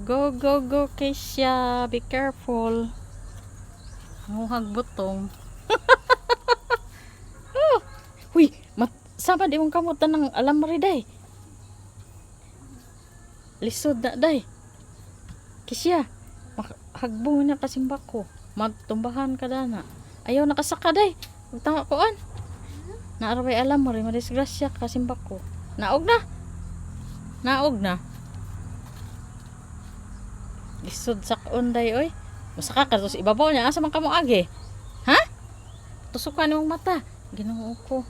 Go, go, go, Keisha. Be careful. Muhag butong. Oh. Huy, sama di mong kamutan ng alamri, day. Lisod na, day. Keisha, hagbong na kasimbak ko. Magtumbahan ka na. Ayaw nakasaka, day. Magtanga koan. Naaraway alamri, madisgrasya kasimbak ko. Naog na. Naog na. Lisod sakon, day, oy. Masaka ka, tapos ibabaw niya. Asa man ka mo agi? Ha? Tusukan yung mata. Ginoo ko.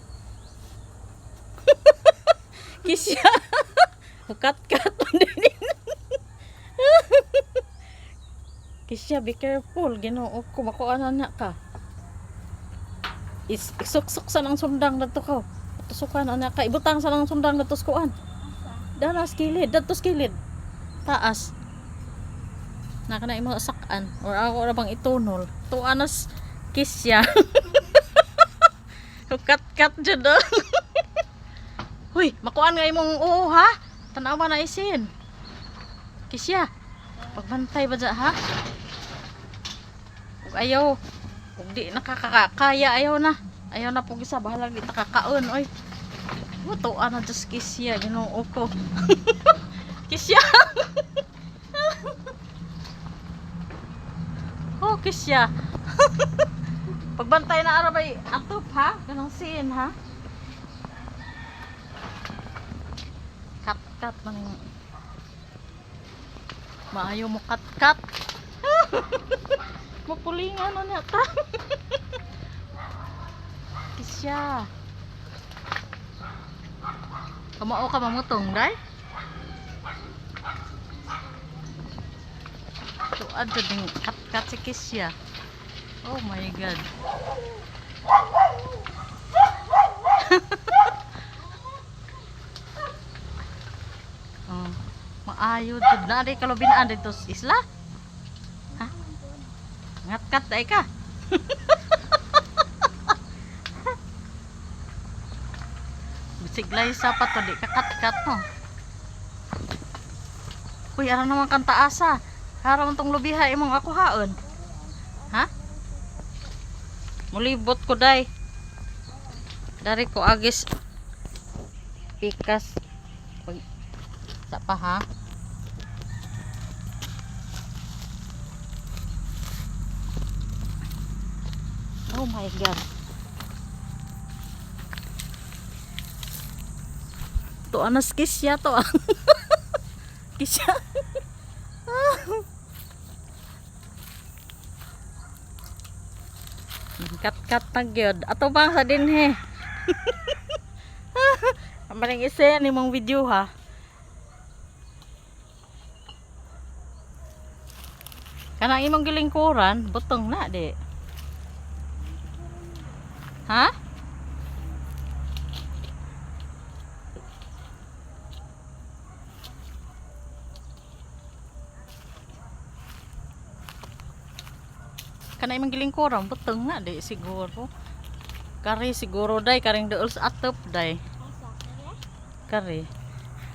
Kisya. Kat-kat. Kisya, be careful. Ginoo ko. Makuanan na ka. Isuksok sa nang sundang dato ka. Tusukan na ka. Ibutang sa nang sundang dato skuan. Danas kilid. Dato skilid. Taas. Naka na imo sakan. Or ako na bang itunol. Tuanas Kisya. Kat-kat dyan do. Huy, makuan nga imong oo ha. Tanawa na isin. Kisya. Pagbantay ba dyan ha? Ug ayaw. Ug di nakakakaya ayaw na. Ayaw na pug isa bahalag di nakakaon oy. Tuan na just Kisya, Ginoo ko. Kisya. Oh, Kisya. Pagbantay na arabay atop ha. Ganang sin ha. Kat-kat man yung maayo mo kat-kat. Mapulingan na niya ta. Kisya. Kamao ka mamutong, day? Tuad ding kat-kat si Kisya. Oh my God. Oh, maayo jud na di kalobin-an dito sa isla. Ha? Ngat-kat day ka. Bisiglay sa pato di ka kat-kat no. Uy, ara naman kang taasa. Hara man tong lubiha imong ako haon. Ha? Mulibot ko day. Dari ko agis pikas pag sa pa ha. Oh my God. To anas Kisya to. Kisya. Kat-kat na gyud. Ato ba sa din he? Amaring isa ni mong video ha. Kanang imong gilingkuran, butong na di. Ha? Kana imong gilingkuran, butong na di siguro. Kari siguro day, karing dool sa atop day. Kari.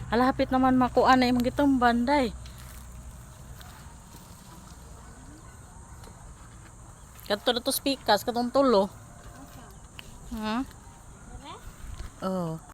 Alahapit naman makuan na imong gitumban day. Kadto na to spikas katong tulo. Ha? Oh.